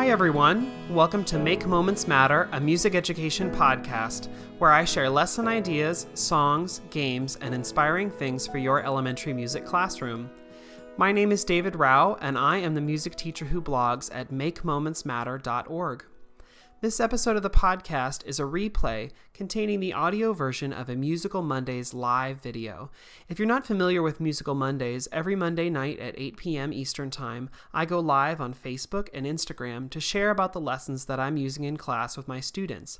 Hi everyone, welcome to Make Moments Matter, a music education podcast, where I share lesson ideas, songs, games, and inspiring things for your elementary music classroom. My name is David Rao, and I am the music teacher who blogs at makemomentsmatter.org. This episode of the podcast is a replay containing the audio version of a Musical Mondays live video. If you're not familiar with Musical Mondays, every Monday night at 8 p.m. Eastern Time, I go live on Facebook and Instagram to share about the lessons that I'm using in class with my students.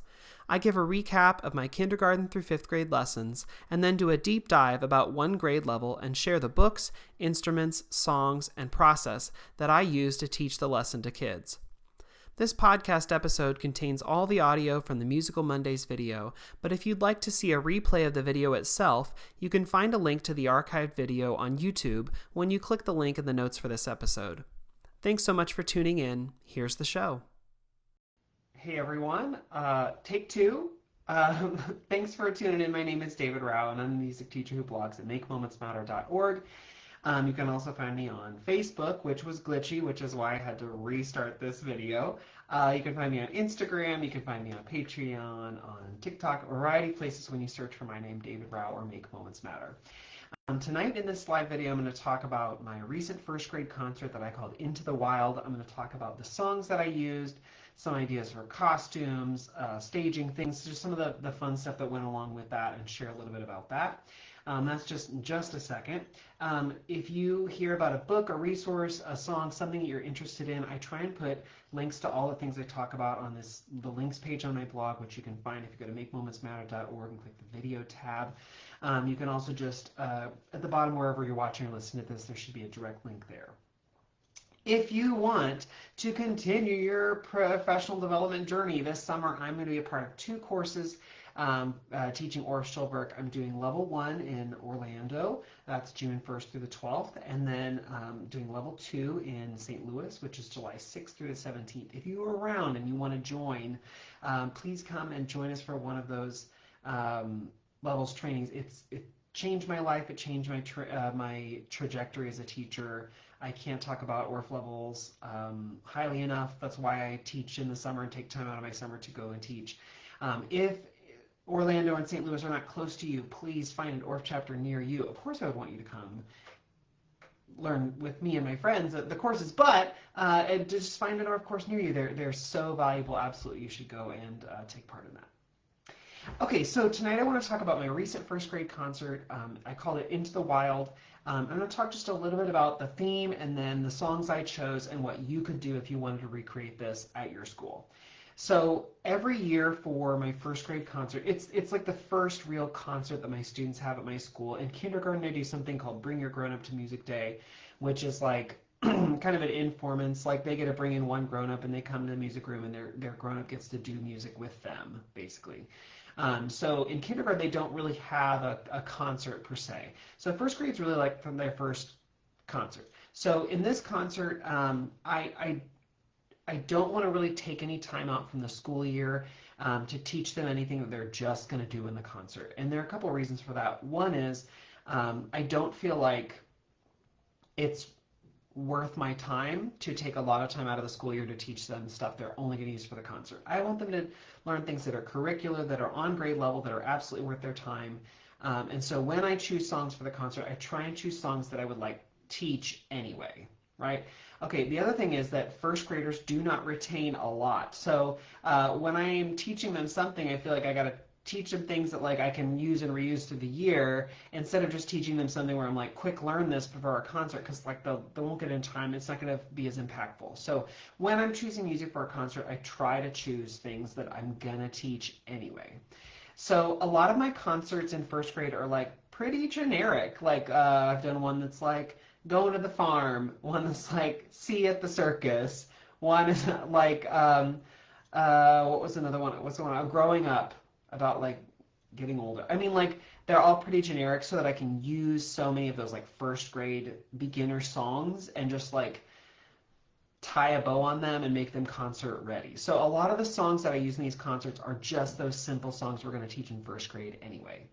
I give a recap of my kindergarten through 5th grade lessons, and then do a deep dive about one grade level and share the books, instruments, songs, and process that I use to teach the lesson to kids. This podcast episode contains all the audio from the Musical Mondays video, but if you'd like to see a replay of the video itself, you can find a link to the archived video on YouTube when you click the link in the notes for this episode. Thanks so much for tuning in. Here's the show. Hey everyone, take two. Thanks for tuning in. My name is David Rao, and I'm a music teacher who blogs at makemomentsmatter.org. You can also find me on Facebook, which was glitchy, which is why I had to restart this video. You can find me on Instagram, you can find me on Patreon, on TikTok, a variety of places when you search for my name, David Rao, or Make Moments Matter. Tonight in this live video, I'm going to talk about my recent first grade concert that I called Into the Wild. I'm going to talk about the songs that I used, some ideas for costumes, staging things, just some of the fun stuff that went along with that, and share a little bit about that. That's just in just a second. If you hear about a book, a resource, a song, something that you're interested in, I try and put links to all the things I talk about on the links page on my blog, which you can find if you go to makemomentsmatter.org and click the video tab. You can also just, at the bottom wherever you're watching or listening to this, there should be a direct link there. If you want to continue your professional development journey this summer, I'm going to be a part of two courses teaching Orff Schulberg. I'm doing level 1 in Orlando, that's June 1st through the 12th, and then doing level 2 in St. Louis, which is July 6th through the 17th. If you are around and you want to join, please come and join us for one of those levels trainings. It changed my life, it changed my trajectory as a teacher. I can't talk about Orff levels highly enough. That's why I teach in the summer and take time out of my summer to go and teach. If Orlando and St. Louis are not close to you, please find an Orff chapter near you. Of course I would want you to come learn with me and my friends the courses, but just find an Orff course near you. They're so valuable. Absolutely, you should go and take part in that. Okay, so tonight I want to talk about my recent first grade concert. I called it Into the Wild. I'm going to talk just a little bit about the theme and then the songs I chose and what you could do if you wanted to recreate this at your school. So every year for my first grade concert, it's like the first real concert that my students have at my school. In kindergarten, I do something called Bring Your Grown Up to Music Day, which is like kind of an informants. Like they get to bring in one grown up and they come to the music room and their grown up gets to do music with them, basically. So in kindergarten, they don't really have a concert per se. So first grade's really like from their first concert. So in this concert, I don't want to really take any time out from the school year to teach them anything that they're just going to do in the concert. And there are a couple of reasons for that. One is I don't feel like it's worth my time to take a lot of time out of the school year to teach them stuff they're only going to use for the concert. I want them to learn things that are curricular, that are on grade level, that are absolutely worth their time. And so when I choose songs for the concert, I try and choose songs that I would like teach anyway, right? Okay, the other thing is that first graders do not retain a lot. So when I'm teaching them something, I feel like I got to teach them things that like I can use and reuse through the year instead of just teaching them something where I'm like, quick, learn this before our concert, because like they won't get in time. It's not going to be as impactful. So when I'm choosing music for a concert, I try to choose things that I'm going to teach anyway. So a lot of my concerts in first grade are like pretty generic. Like I've done one that's like Going to the Farm, one that's like See You at the Circus, one is like what was another one? What's the one? Growing Up, about like getting older. I mean, like they're all pretty generic so that I can use so many of those like first grade beginner songs and just like tie a bow on them and make them concert ready. So a lot of the songs that I use in these concerts are just those simple songs we're going to teach in first grade anyway.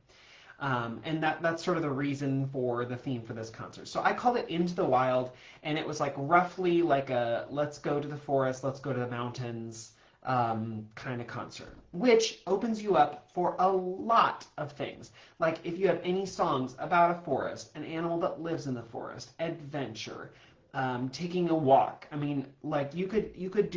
And that's sort of the reason for the theme for this concert. So I called it Into the Wild, and it was like roughly like a let's go to the forest, let's go to the mountains kind of concert, which opens you up for a lot of things. Like if you have any songs about a forest, an animal that lives in the forest, adventure, taking a walk. I mean, like you could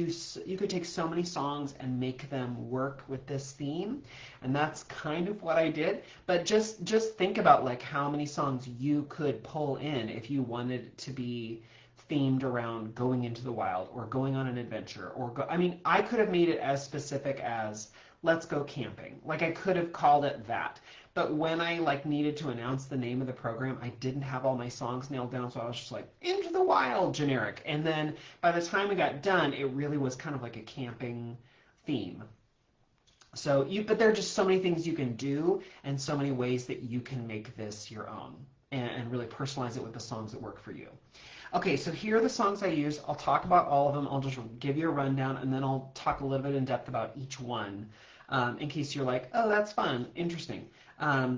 take so many songs and make them work with this theme, and that's kind of what I did. But just think about like how many songs you could pull in if you wanted it to be themed around going into the wild or going on an adventure I mean, I could have made it as specific as let's go camping. Like I could have called it that. But when I like needed to announce the name of the program, I didn't have all my songs nailed down, so I was just like Into the Wild generic. And then by the time we got done, it really was kind of like a camping theme. But there are just so many things you can do and so many ways that you can make this your own and really personalize it with the songs that work for you. Okay, so here are the songs I use. I'll talk about all of them. I'll just give you a rundown, and then I'll talk a little bit in depth about each one in case you're like, oh, that's fun, interesting.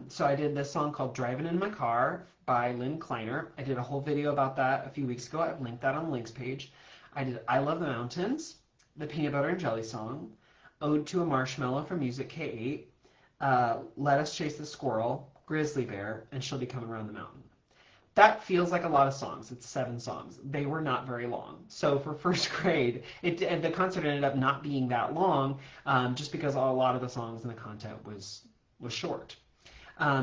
So I did this song called Driving in My Car by Lynn Kleiner. I did a whole video about that a few weeks ago. I've linked that on the links page. I did I Love the Mountains, the Peanut Butter and Jelly song, Ode to a Marshmallow from Music K8, Let Us Chase the Squirrel, Grizzly Bear, and She'll Be Coming Around the Mountain. That feels like a lot of songs. It's 7 songs. They were not very long. So for first grade, the concert ended up not being that long, just because a lot of the songs and the content was short.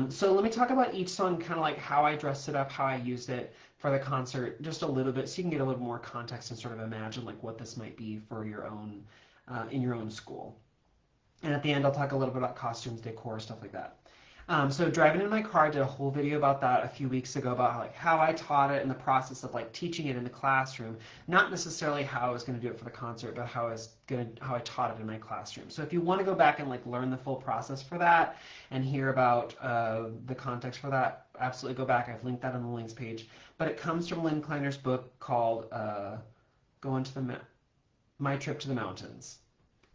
So let me talk about each song, kind of like how I dressed it up, how I used it for the concert, just a little bit, so you can get a little more context and sort of imagine like what this might be for your own, in your own school. And at the end, I'll talk a little bit about costumes, decor, stuff like that. So Driving in My Car, I did a whole video about that a few weeks ago about like how I taught it and the process of like teaching it in the classroom. Not necessarily how I was going to do it for the concert, but how I taught it in my classroom. So if you want to go back and like learn the full process for that and hear about the context for that, absolutely go back. I've linked that on the links page. But it comes from Lynn Kleiner's book called My Trip to the Mountains.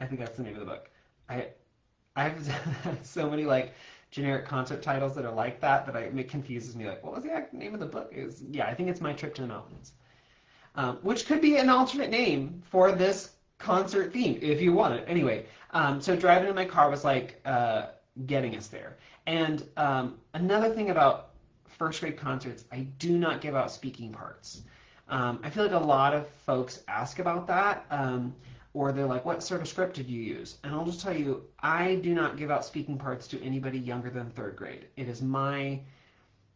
I think that's the name of the book. I've so many like generic concert titles that are like that it confuses me. Like, what was the name of the book? Yeah, I think it's My Trip to the Mountains, which could be an alternate name for this concert theme if you want it. Anyway, so Driving in My Car was like getting us there. And another thing about first grade concerts, I do not give out speaking parts. I feel like a lot of folks ask about that. Or they're like, what sort of script did you use? And I'll just tell you, I do not give out speaking parts to anybody younger than 3rd grade. It is my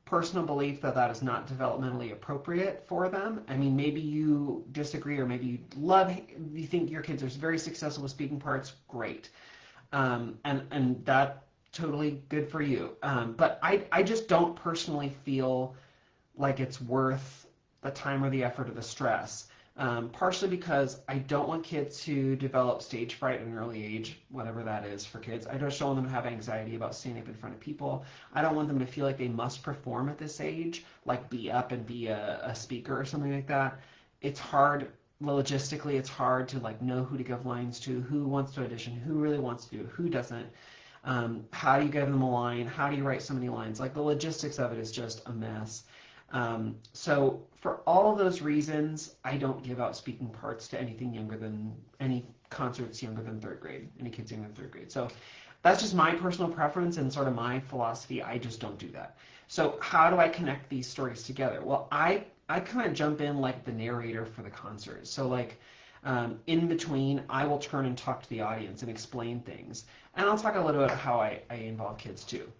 personal belief that is not developmentally appropriate for them. I mean, maybe you disagree, or maybe you think your kids are very successful with speaking parts, great. And that totally good for you. But I just don't personally feel like it's worth the time or the effort or the stress. Partially because I don't want kids to develop stage fright at an early age, whatever that is for kids. I just don't want them to have anxiety about standing up in front of people. I don't want them to feel like they must perform at this age, like be up and be a speaker or something like that. It's hard, logistically, it's hard to like know who to give lines to, who wants to audition, who really wants to do it, who doesn't. How do you give them a line? How do you write so many lines? Like the logistics of it is just a mess. So for all of those reasons, I don't give out speaking parts to any concerts younger than 3rd grade, any kids younger than 3rd grade. So that's just my personal preference and sort of my philosophy. I just don't do that. So how do I connect these stories together? Well, I kind of jump in like the narrator for the concert. So like in between, I will turn and talk to the audience and explain things. And I'll talk a little bit about how I involve kids too.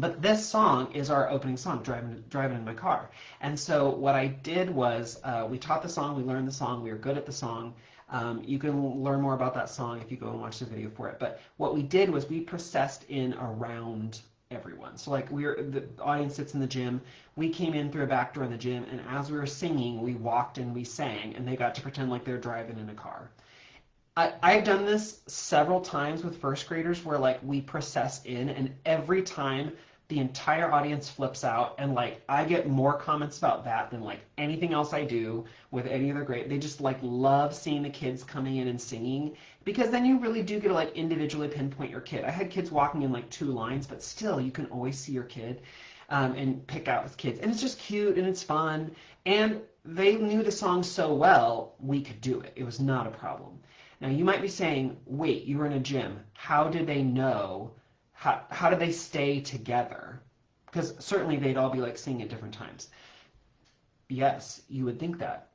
But this song is our opening song, Driving in My Car. And so what I did was we taught the song, we learned the song, we were good at the song. You can learn more about that song if you go and watch the video for it. But what we did was we processed in around everyone. So like the audience sits in the gym, we came in through a back door in the gym, and as we were singing, we walked and we sang, and they got to pretend like they're driving in a car. I've done this several times with first graders where like we process in, and every time the entire audience flips out, and like I get more comments about that than like anything else I do with any other grade. They just like love seeing the kids coming in and singing, because then you really do get to like individually pinpoint your kid. I had kids walking in like 2 lines, but still you can always see your kid and pick out with kids, and it's just cute and it's fun, and they knew the song so well we could do it. It was not a problem. Now you might be saying, wait, you were in a gym. How did they know? How did they stay together? Because certainly they'd all be like singing at different times. Yes, you would think that.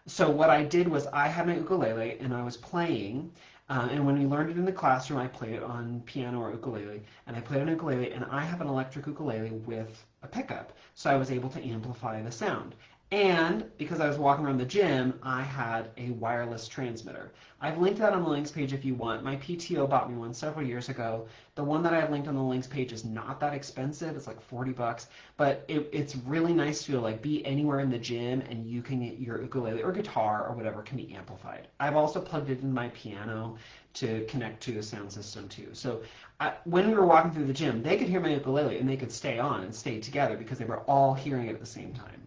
So what I did was I had my ukulele and I was playing. And when we learned it in the classroom, I played it on piano or ukulele. And I played on ukulele, and I have an electric ukulele with a pickup. So I was able to amplify the sound. And because I was walking around the gym, I had a wireless transmitter. I've linked that on the links page if you want. My PTO bought me one several years ago. The one that I have linked on the links page is not that expensive. It's like 40 bucks, but it's really nice to like be anywhere in the gym and you can get your ukulele or guitar or whatever can be amplified. I've also plugged it in my piano to connect to the sound system too. So when we were walking through the gym, they could hear my ukulele and they could stay on and stay together because they were all hearing it at the same time.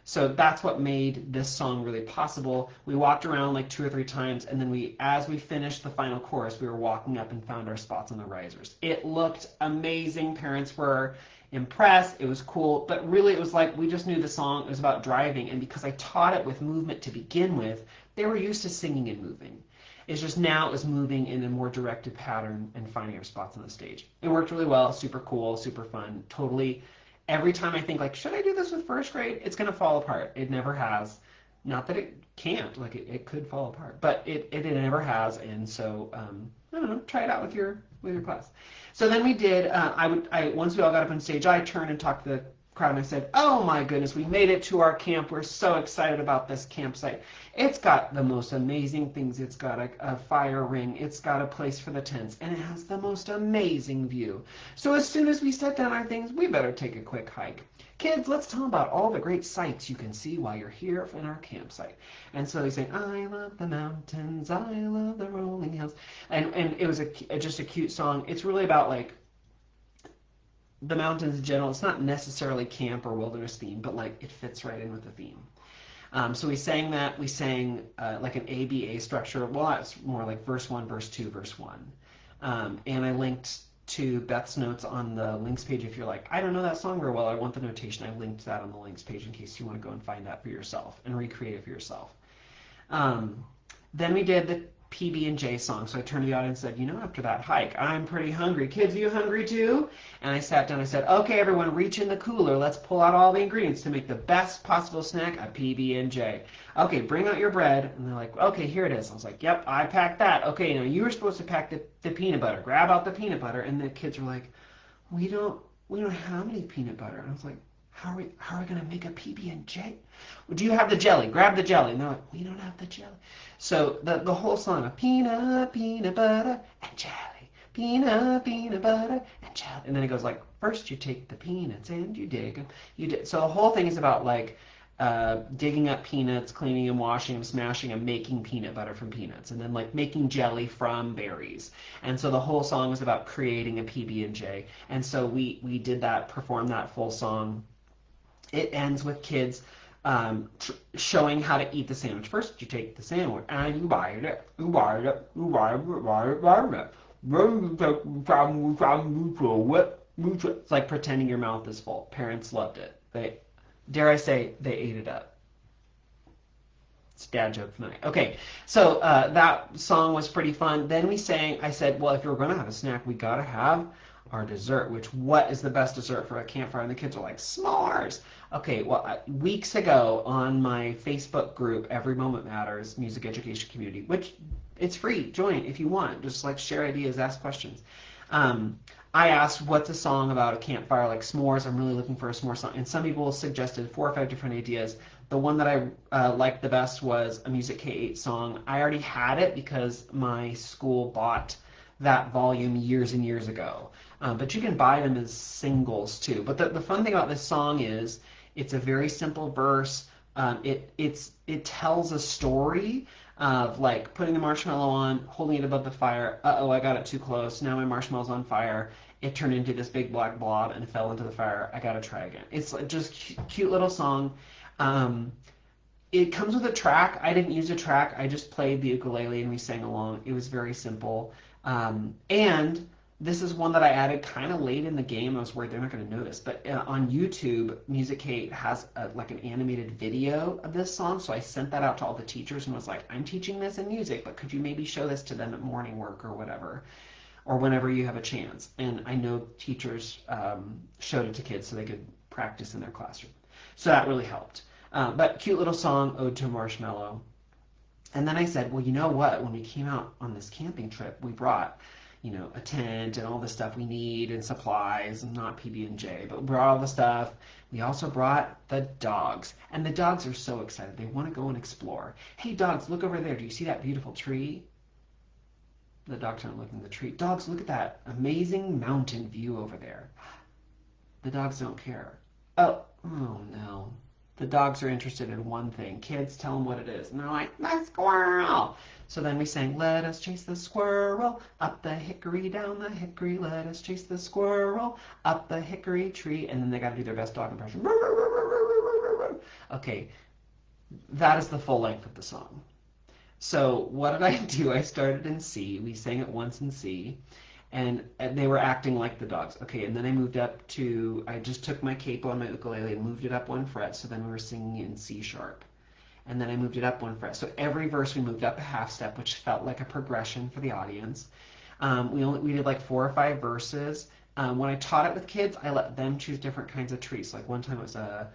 So that's what made this song really possible. We walked around like 2 or 3 times, and then as we finished the final chorus, we were walking up and found our spots on the risers. It looked amazing. Parents were impressed. It was cool, but really it was like we just knew the song. It was about driving, and because I taught it with movement to begin with, they were used to singing and moving. It's just now it was moving in a more directed pattern and finding our spots on the stage. It worked really well, super cool, super fun, totally. Every time I think like, should I do this with first grade? It's going to fall apart. It never has. Not that it can't, like it could fall apart, but it never has. And so, I don't know, try it out with your class. So then we did, once we all got up on stage, I turned and talked to the crowd and I said, oh my goodness, we made it to our camp. We're so excited about this campsite. It's got the most amazing things. It's got a fire ring. It's got a place for the tents, and it has the most amazing view. So as soon as we set down our things, we better take a quick hike. Kids, let's tell them about all the great sights you can see while you're here in our campsite. And so they say, I love the mountains, I love the rolling hills. And it was just a cute song. It's really about like the mountains in general. It's not necessarily camp or wilderness theme, but like it fits right in with the theme. So we sang that. We sang like an ABA structure. Well, it's more like verse 1, verse 2, verse 1. And I linked to Beth's notes on the links page. If you're like, I don't know that song very well, I want the notation, I linked that on the links page in case you want to go and find that for yourself and recreate it for yourself. Then we did the PB&J song. So I turned to the audience and said, you know, after that hike, I'm pretty hungry. Kids, are you hungry too? And I sat down and I said, okay, everyone, reach in the cooler. Let's pull out all the ingredients to make the best possible snack, a PB&J. Okay, bring out your bread. And they're like, okay, here it is. I was like, yep, I packed that. Okay, now you were supposed to pack the peanut butter. Grab out the peanut butter. And the kids were like, we don't have any peanut butter. And I was like, how are we going to make a PB&J? Well, do you have the jelly? Grab the jelly. And they're like, we don't have the jelly. So the whole song of peanut butter, and jelly. Peanut butter, and jelly. And then it goes like, first you take the peanuts and you dig them. So the whole thing is about like digging up peanuts, cleaning and washing them, smashing them, making peanut butter from peanuts, and then like making jelly from berries. And so the whole song is about creating a PB&J. And so we did that, performed that full song. It ends with kids showing how to eat the sandwich. First, you take the sandwich and you bite it. You bite it. You bite it. Bite it. It's like pretending your mouth is full. Parents loved it. Dare I say, they ate it up. It's a dad joke for the night. Okay, so that song was pretty fun. Then we sang, I said, well, if you're going to have a snack, we got to have our dessert, what is the best dessert for a campfire? And the kids are like, s'mores. Okay, well, weeks ago on my Facebook group, Every Moment Matters, Music Education Community, which it's free, join if you want, just like share ideas, ask questions. I asked, what's a song about a campfire, like s'mores? I'm really looking for a s'more song. And some people suggested 4 or 5 different ideas. The one that I liked the best was a Music K-8 song. I already had it because my school bought that volume years and years ago. But you can buy them as singles too. But the fun thing about this song is it's a very simple verse. It tells a story of like putting the marshmallow on, holding it above the fire. Uh-oh, I got it too close. Now my marshmallow's on fire. it turned into this big black blob and fell into the fire. I gotta try again. It's just cute little song. It comes with a track. I didn't use a track. I just played the ukulele and we sang along. It was very simple. And this is one that I added kind of late in the game. I was worried they're not going to notice. But on YouTube, Music8 has like an animated video of this song. So I sent that out to all the teachers and was like, I'm teaching this in music, but could you maybe show this to them at morning work or whatever, or whenever you have a chance. And I know teachers showed it to kids so they could practice in their classroom. So that really helped. But cute little song, Ode to Marshmallow. And then I said, well, you know what? When we came out on this camping trip, we brought, a tent and all the stuff we need and supplies, and not PB&J, but we brought all the stuff. We also brought the dogs. And the dogs are so excited. They want to go and explore. Hey, dogs, look over there. Do you see that beautiful tree? The dogs aren't looking at the tree. Dogs, look at that amazing mountain view over there. The dogs don't care. Oh no. The dogs are interested in one thing. Kids, tell them what it is. And they're like, the squirrel. So then we sang, let us chase the squirrel, up the hickory, down the hickory, let us chase the squirrel, up the hickory tree. And then they got to do their best dog impression. Okay, that is the full length of the song. So what did I do? I started in C. We sang it once in C. And they were acting like the dogs. Okay, and then I moved up to, I just took my capo on my ukulele and moved it up 1 fret, so then we were singing in C sharp. And then I moved it up 1 fret. So every verse we moved up a half step, which felt like a progression for the audience. We did like 4 or 5 verses. When I taught it with kids, I let them choose different kinds of trees. Like one time it was a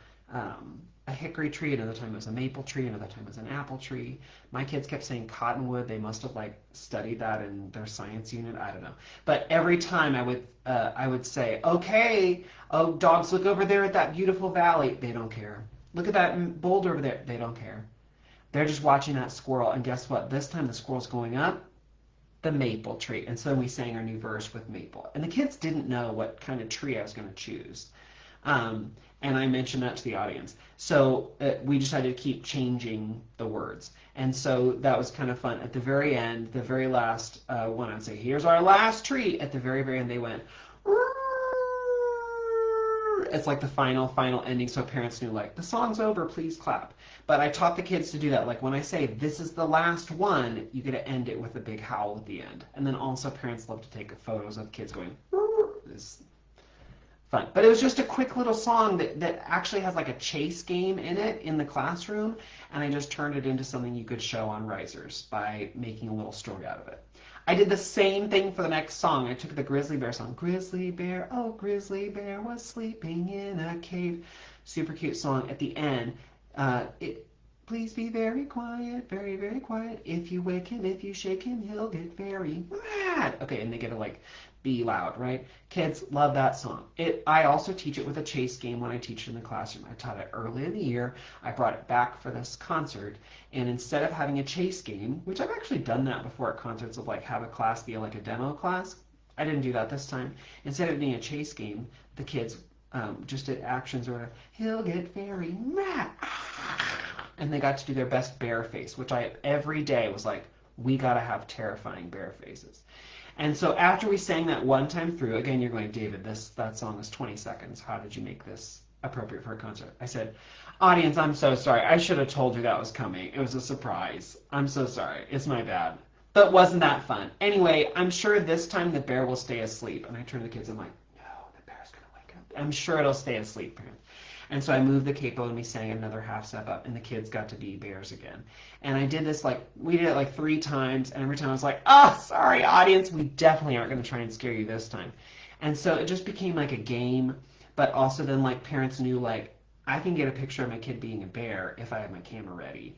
hickory tree, another time it was a maple tree, another time it was an apple tree. My kids kept saying cottonwood. They must have like studied that in their science unit. I don't know. But every time I would say, okay, oh, dogs, look over there at that beautiful valley. They don't care. Look at that boulder over there. They don't care. They're just watching that squirrel. And guess what? This time the squirrel's going up the maple tree. And so we sang our new verse with maple. And the kids didn't know what kind of tree I was going to choose. And I mentioned that to the audience. So we decided to keep changing the words. And so that was kind of fun. At the very end, the very last one, I'd say, here's our last tree. At the very, very end, they went, it's like the final ending, so parents knew, like, the song's over, please clap. But I taught the kids to do that. Like, when I say, this is the last one, you get to end it with a big howl at the end. And then also parents love to take photos of kids going, it's fun. But it was just a quick little song that actually has like a chase game in it in the classroom, and I just turned it into something you could show on Risers by making a little story out of it. I did the same thing for the next song. I took the Grizzly Bear song. Grizzly Bear, oh, Grizzly Bear was sleeping in a cave. Super cute song. At the end, please be very quiet, very, very quiet. If you wake him, if you shake him, he'll get very mad. Okay, and they get to like be loud, right? Kids love that song. I also teach it with a chase game when I teach it in the classroom. I taught it early in the year. I brought it back for this concert, and instead of having a chase game, which I've actually done that before at concerts, of like have a class be like a demo class, I didn't do that this time. Instead of being a chase game, the kids just did actions or he'll get very mad, and they got to do their best bear face, which I every day was like, we gotta have terrifying bear faces. And so after we sang that one time through, again, you're going, David, that song is 20 seconds. How did you make this appropriate for a concert? I said, audience, I'm so sorry. I should have told you that was coming. It was a surprise. I'm so sorry. It's my bad. But wasn't that fun? Anyway, I'm sure this time the bear will stay asleep. And I turn to the kids, I'm like, no, the bear's going to wake up. I'm sure it'll stay asleep, parents. And so I moved the capo and we sang another half step up, and the kids got to be bears again. And I did this we did it like 3 times, and every time I was like, oh, sorry, audience, we definitely aren't going to try and scare you this time. And so it just became like a game, but also then like parents knew, like, I can get a picture of my kid being a bear if I have my camera ready.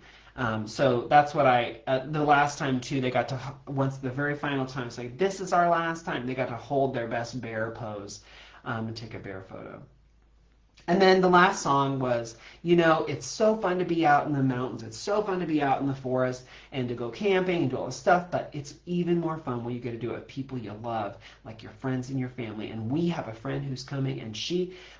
So that's what the last time too, they got to, once the very final time, say, this is our last time, they got to hold their best bear pose and take a bear photo. And then the last song was, it's so fun to be out in the mountains. It's so fun to be out in the forest and to go camping and do all this stuff. But it's even more fun when you get to do it with people you love, like your friends and your family. And we have a friend who's coming, and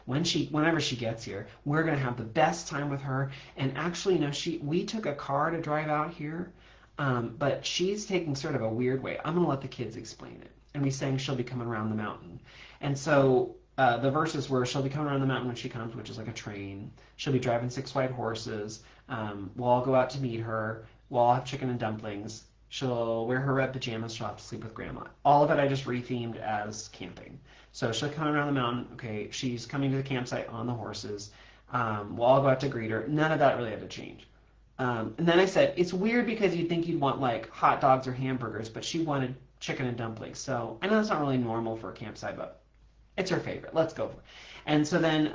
whenever she gets here, we're going to have the best time with her. And actually, we took a car to drive out here, but she's taking sort of a weird way. I'm going to let the kids explain it. And we sang She'll Be Coming Around the Mountain. And so the verses were, she'll be coming around the mountain when she comes, which is like a train. She'll be driving 6 white horses. We'll all go out to meet her. We'll all have chicken and dumplings. She'll wear her red pajamas. She'll have to sleep with grandma. All of it I just rethemed as camping. So she'll come around the mountain. Okay, she's coming to the campsite on the horses. We'll all go out to greet her. None of that really had to change. And then I said, it's weird because you'd think you'd want like hot dogs or hamburgers, but she wanted chicken and dumplings. So I know that's not really normal for a campsite, but it's her favorite. Let's go for it. And so then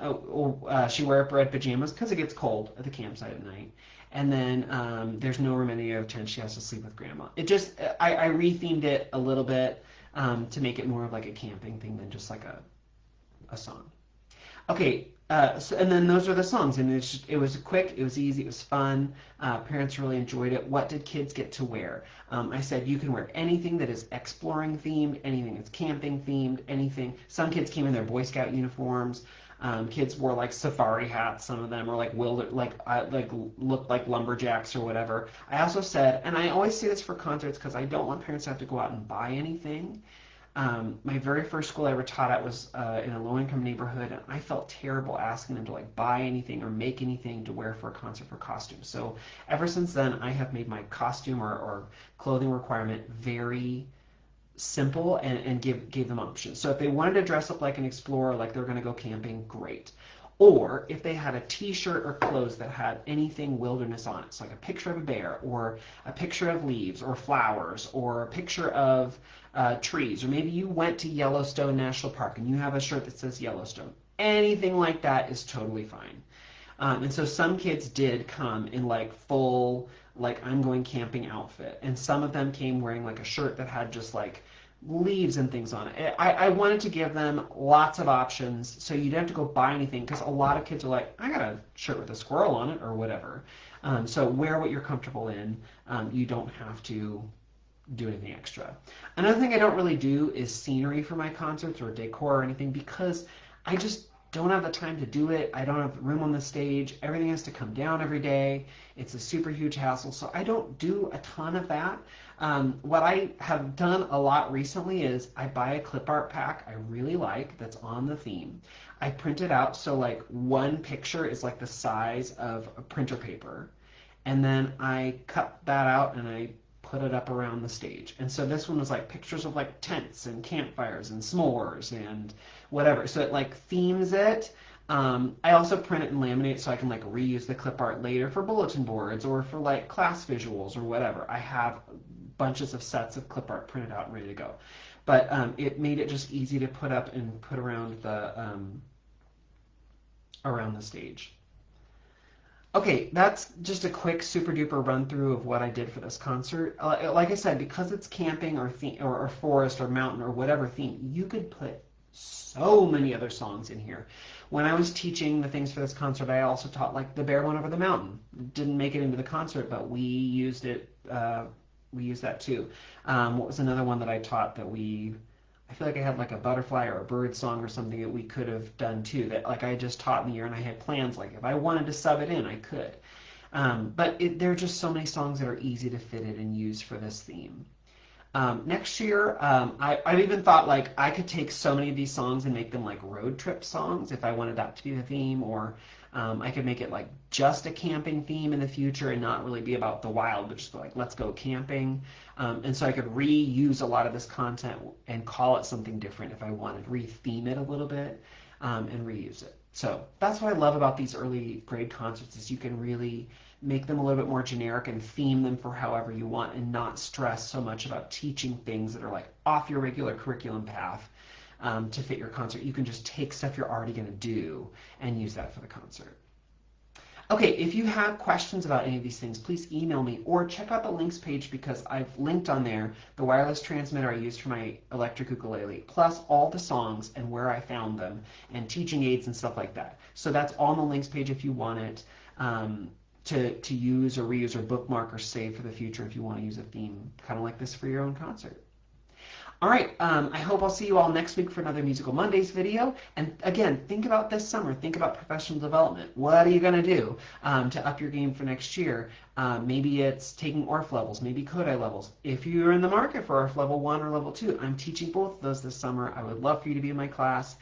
she wear up red pajamas because it gets cold at the campsite at night. And then there's no room any other tent. She has to sleep with grandma. It just, I rethemed it a little bit to make it more of like a camping thing than just like a song. Okay, and then those are the songs, and it was quick, it was easy, it was fun. Parents really enjoyed it. What did kids get to wear? I said you can wear anything that is exploring themed, anything that's camping themed, anything. Some kids came in their Boy Scout uniforms. Kids wore like safari hats. Some of them were like looked like lumberjacks or whatever. I also said, and I always say this for concerts because I don't want parents to have to go out and buy anything. My very first school I ever taught at was in a low-income neighborhood, and I felt terrible asking them to like buy anything or make anything to wear for a concert for costumes. So ever since then, I have made my costume or clothing requirement very simple and gave them options. So if they wanted to dress up like an explorer, like they're going to go camping, great. Or if they had a t-shirt or clothes that had anything wilderness on it, so like a picture of a bear or a picture of leaves or flowers or a picture of trees, or maybe you went to Yellowstone National Park and you have a shirt that says Yellowstone. Anything like that is totally fine. And so some kids did come in like full, like I'm going camping outfit. And some of them came wearing like a shirt that had just like leaves and things on it. I wanted to give them lots of options so you don't have to go buy anything because a lot of kids are like, I got a shirt with a squirrel on it or whatever. So wear what you're comfortable in. You don't have to do anything extra. Another thing I don't really do is scenery for my concerts or decor or anything because I just don't have the time to do it. I don't have room on the stage. Everything has to come down every day. It's a super huge hassle, so I don't do a ton of that. What I have done a lot recently is I buy a clip art pack I really like that's on the theme. I print it out so like one picture is like the size of a printer paper, and then I cut that out and I put it up around the stage. And so this one was like pictures of like tents and campfires and s'mores and whatever. So it like themes it. I also print it and laminate so I can like reuse the clip art later for bulletin boards or for like class visuals or whatever. I have bunches of sets of clip art printed out and ready to go. But it made it just easy to put up and put around the stage. Okay, that's just a quick super duper run through of what I did for this concert. Like I said, because it's camping or forest or mountain or whatever theme, you could put so many other songs in here. When I was teaching the things for this concert, I also taught like The Bear Went Over the Mountain. Didn't make it into the concert, but we used it. We used that too. What was another one that I taught that I feel like I had like a butterfly or a bird song or something that we could have done too, that like I just taught in the year and I had plans, like if I wanted to sub it in, I could. But there are just so many songs that are easy to fit in and use for this theme. Next year, I've even thought like I could take so many of these songs and make them like road trip songs if I wanted that to be the theme, or I could make it like just a camping theme in the future and not really be about the wild, but just like let's go camping. And so I could reuse a lot of this content and call it something different if I wanted, re-theme it a little bit and reuse it. So that's what I love about these early grade concerts is you can really make them a little bit more generic and theme them for however you want and not stress so much about teaching things that are like off your regular curriculum path to fit your concert. You can just take stuff you're already going to do and use that for the concert. Okay, if you have questions about any of these things, please email me or check out the links page because I've linked on there the wireless transmitter I used for my electric ukulele, plus all the songs and where I found them and teaching aids and stuff like that. So that's on the links page if you want it. To use or reuse or bookmark or save for the future if you want to use a theme kind of like this for your own concert. All right, I hope I'll see you all next week for another Musical Mondays video. And again, think about this summer. Think about professional development. What are you going to do to up your game for next year? Maybe it's taking ORF levels, maybe Kodály levels. If you're in the market for ORF level 1 or level 2, I'm teaching both of those this summer. I would love for you to be in my class.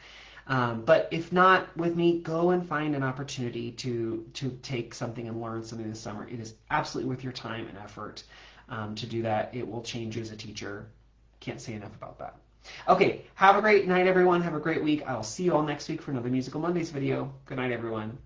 But if not with me, go and find an opportunity to take something and learn something this summer. It is absolutely worth your time and effort to do that. It will change you as a teacher. Can't say enough about that. Okay, have a great night, everyone. Have a great week. I'll see you all next week for another Musical Mondays video. Good night, everyone.